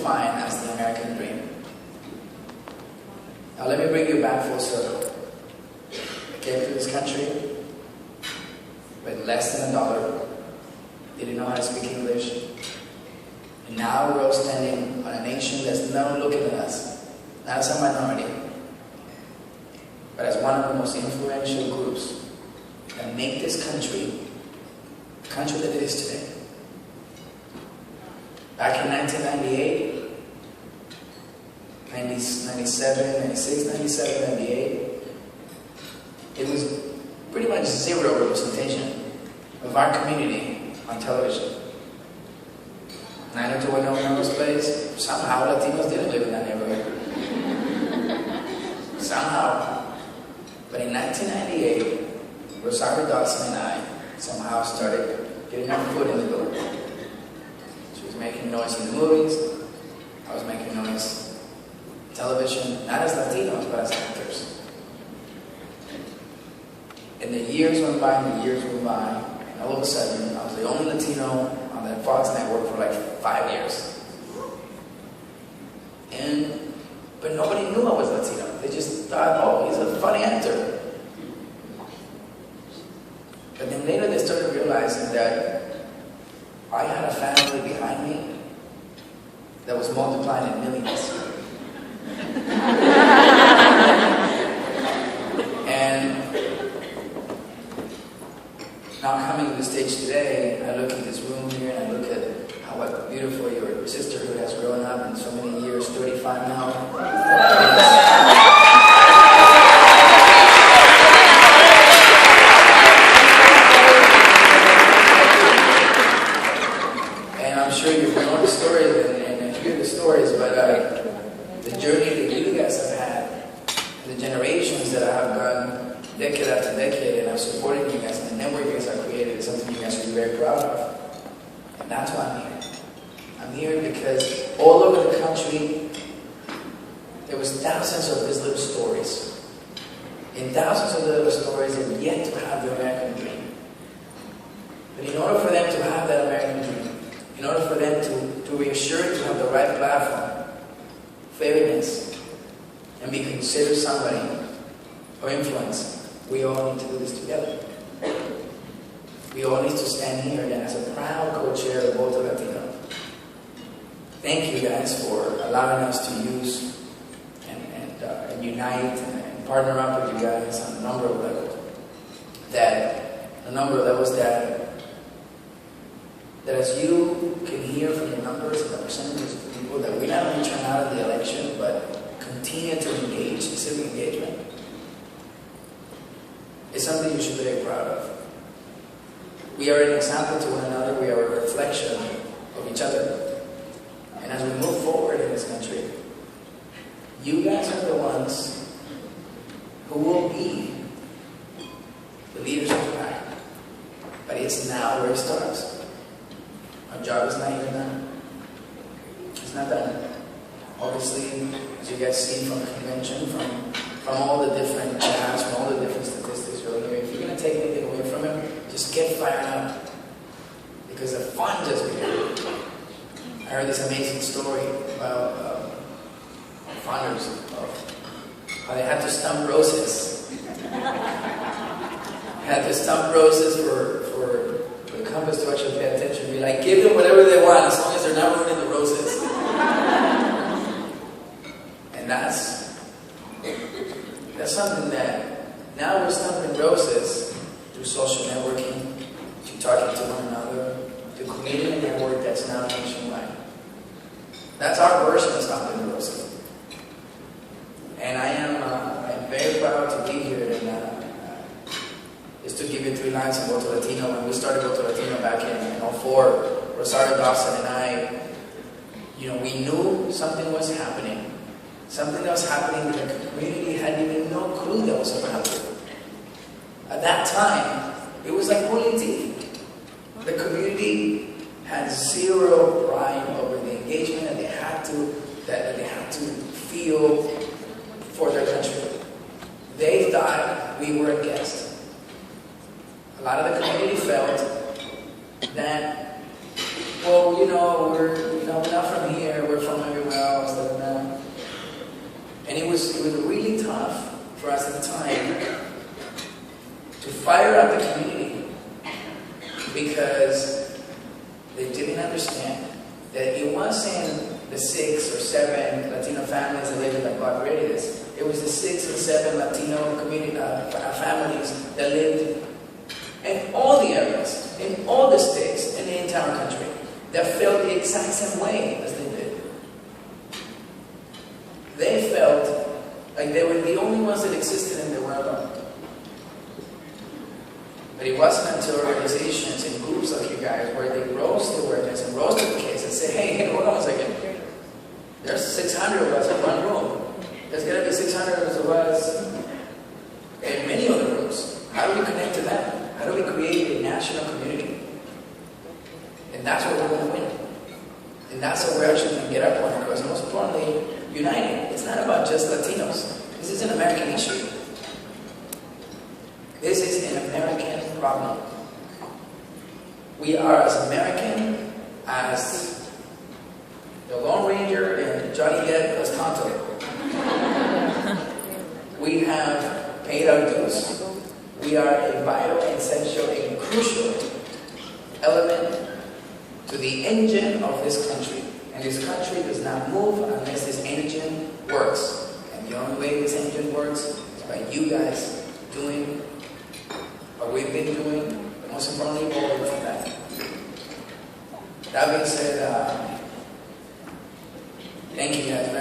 define as the American dream. Now let me bring you back full circle. I came to this country with less than $1, didn't know how to speak English, and now we're all standing on a nation that's not looking at us, not as a minority, but as one of the most influential groups that make this country the country that it is today. Back in 1998, 97, 96, 97, 98, it was pretty much zero representation of our community on television. 90210 Melrose Place, somehow Latinos didn't live in that neighborhood. Somehow. But in 1998, Rosario Dawson and I somehow started getting our foot in the door. She was making noise in the movies, I was making noise on television, not as Latinos, but as actors. And the years went by, and all of a sudden, I was the only Latino on that Fox network for like 5 years. But nobody knew I was Latino. They just thought, oh, he's a funny actor. But then later they started realizing that I had a family behind me that was multiplying in millions. And now coming to the stage today, I look at this room here and I look at how beautiful your sisterhood has grown up in so many years, 35 now. And I'm sure you've known the stories and hear the stories, but the journey that you guys have had, the generations that I have gone decade after decade, and I've supported you guys, and the network you guys have created is something you guys should be very proud of. And that's why I'm here. I'm here because all over the country, there was thousands of these little stories. And thousands of little stories have yet to have the American dream. But in order for them to have that American dream, in order for them to be assured to have the right platform, fairness, and be considered somebody of influence, we all need to do this together. We all need to stand here again as a proud co-chair of Voto Latino. Thank you guys for allowing us to use and unite and partner up with you guys on a number of levels. That as you can hear from the numbers and the percentages of people that we not only turn out in the election, but continue to engage in civic engagement, it's something you should be very proud of. We are an example to one another. We are a reflection of each other. And as we move forward in this country, you guys are the ones who will be the leaders of the pack. But it's now where it starts. Our job is not here now. It's not done. Obviously, as you guys see from the convention, from all the different chats, from all the different statistics you're here, if you're going to take anything away from it, just get fired up. Because the fun just began. I heard this amazing story about founders of how they had to stump roses. Had to stump roses for the compass to actually pay attention. Be like, give them whatever they want as long as they're not ruining the roses. And that's something that now we're stumping roses through social networking, to talking to one another, to creating a network that's now nationwide. That's our version of stumping the roses. And I'm very proud to be here. And just to give you 3 lines on Voto Latino, when we started Voto Latino back in 2004, Rosario Dawson and I, we knew something was happening. Something that was happening that the community had even no clue that was about it. At that time, it was like pulling teeth. The community had zero pride over the engagement that they had to feel for their country. They thought we were a guest. A lot of the community felt that, well, we're not from here, we're from fire up the community because they didn't understand that it wasn't the 6 or 7 Latino families that lived in the block radius. It was the 6 or 7 Latino community families that lived in all the areas, in all the states, in the entire country, that felt the exact same way as they did. They felt like they were the only ones that existed and they were alone. But it wasn't until organizations and groups like you guys where they rose the awareness and rose to the case and say, hey, hold on a second. There's 600 of us in one room. There's going to be 600 of us in many other rooms. How do we connect to them? How do we create a national community? And that's what we're going to win. And that's what we're actually going to get up on, because most importantly, united. It's not about just Latinos. This is an American issue. This is an American problem. We are as American as the Lone Ranger and Johnny Depp as Tonto. We have paid our dues. We are a vital, essential, and crucial element to the engine of this country. And this country does not move unless this engine works. And the only way this engine works is by you guys doing what we've been doing, but most importantly, voting for that. That being said, thank you guys